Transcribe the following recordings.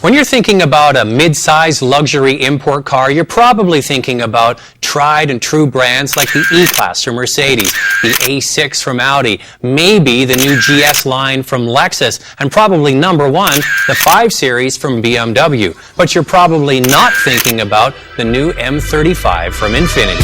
When you're thinking about a mid-size luxury import car, you're probably thinking about tried and true brands like the E-Class from Mercedes, the A6 from Audi, maybe the new GS line from Lexus, and probably number one, the 5 Series from BMW. But you're probably not thinking about the new M35 from Infiniti.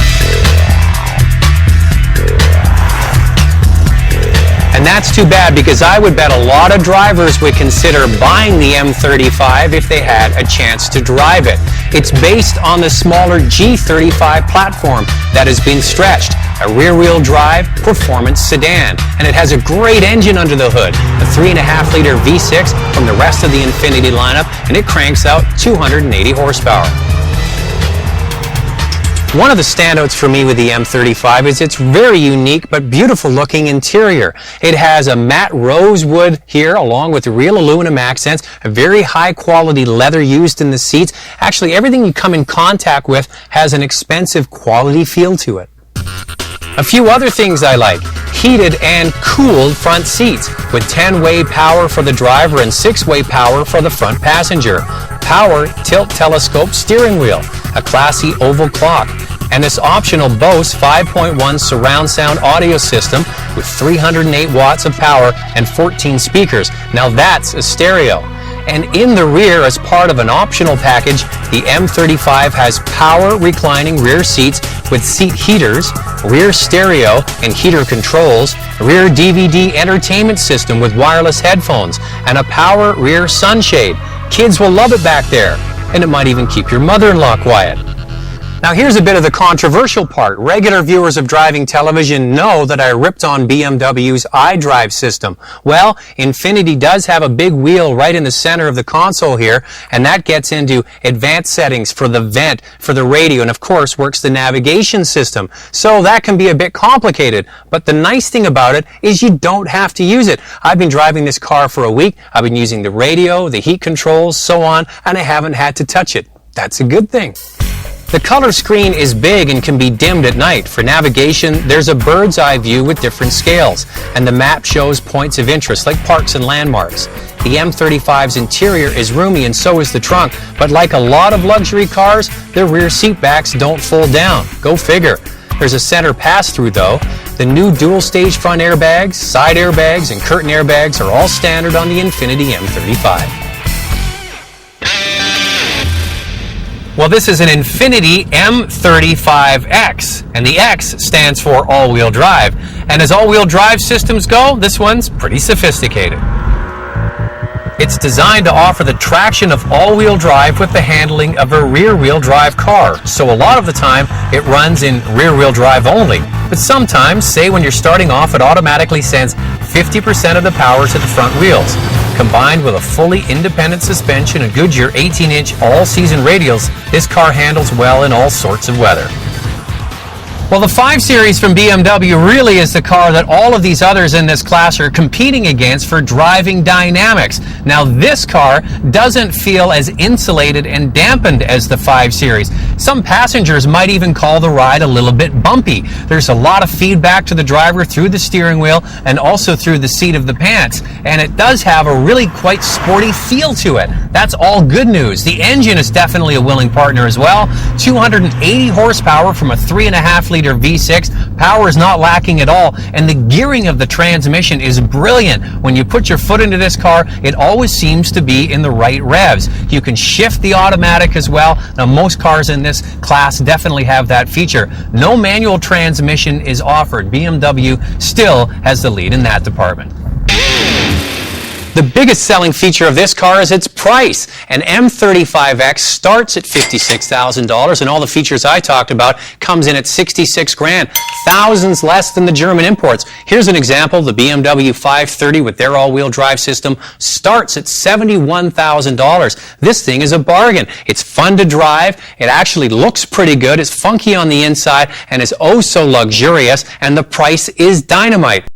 And that's too bad, because I would bet a lot of drivers would consider buying the M35 if they had a chance to drive it. It's based on the smaller G35 platform that has been stretched, a rear-wheel drive performance sedan, and it has a great engine under the hood, a 3.5-liter V6 from the rest of the Infiniti lineup, and it cranks out 280 horsepower. One of the standouts for me with the M35 is its very unique but beautiful looking interior. It has a matte rosewood here along with real aluminum accents, a very high quality leather used in the seats. Actually, everything you come in contact with has an expensive quality feel to it. A few other things I like: heated and cooled front seats with 10-way power for the driver and 6-way power for the front passenger. Power tilt telescope steering wheel, a classy oval clock, and this optional Bose 5.1 surround sound audio system with 308 watts of power and 14 speakers. Now that's a stereo. And in the rear, as part of an optional package, the M35 has power reclining rear seats with seat heaters, rear stereo and heater controls, rear DVD entertainment system with wireless headphones, and a power rear sunshade. Kids will love it back there, and it might even keep your mother-in-law quiet. Now here's a bit of the controversial part. Regular viewers of driving television know that I ripped on BMW's iDrive system. Well, Infiniti does have a big wheel right in the center of the console here, and that gets into advanced settings for the vent, for the radio, and of course works the navigation system. So that can be a bit complicated, but the nice thing about it is you don't have to use it. I've been driving this car for a week. I've been using the radio, the heat controls, so on, and I haven't had to touch it. That's a good thing. The color screen is big and can be dimmed at night. For navigation, there's a bird's eye view with different scales, and the map shows points of interest like parks and landmarks. The M35's interior is roomy and so is the trunk, but like a lot of luxury cars, their rear seat backs don't fold down. Go figure. There's a center pass-through though. The new dual-stage front airbags, side airbags, and curtain airbags are all standard on the Infiniti M35. Well, this is an Infiniti M35X, and the X stands for all-wheel drive. And as all-wheel drive systems go, this one's pretty sophisticated. It's designed to offer the traction of all-wheel drive with the handling of a rear-wheel drive car. So a lot of the time, it runs in rear-wheel drive only. But sometimes, say when you're starting off, it automatically sends 50% of the power to the front wheels. Combined with a fully independent suspension and Goodyear 18-inch all-season radials, this car handles well in all sorts of weather. Well, the 5 Series from BMW really is the car that all of these others in this class are competing against for driving dynamics. Now, this car doesn't feel as insulated and dampened as the 5 Series. Some passengers might even call the ride a little bit bumpy. There's a lot of feedback to the driver through the steering wheel and also through the seat of the pants. And it does have a really quite sporty feel to it. That's all good news. The engine is definitely a willing partner as well. 280 horsepower from a 3.5-liter V6. Power is not lacking at all, and the gearing of the transmission is brilliant. When you put your foot into this car, it always seems to be in the right revs. You can shift the automatic as well. Now, most cars in this class definitely have that feature. No manual transmission is offered. BMW still has the lead in that department. The biggest selling feature of this car is its price. An M35X starts at $56,000, and all the features I talked about comes in at $66,000, thousands less than the German imports. Here's an example: the BMW 530 with their all-wheel drive system starts at $71,000. This thing is a bargain. It's fun to drive. It actually looks pretty good. It's funky on the inside and is oh so luxurious, and the price is dynamite.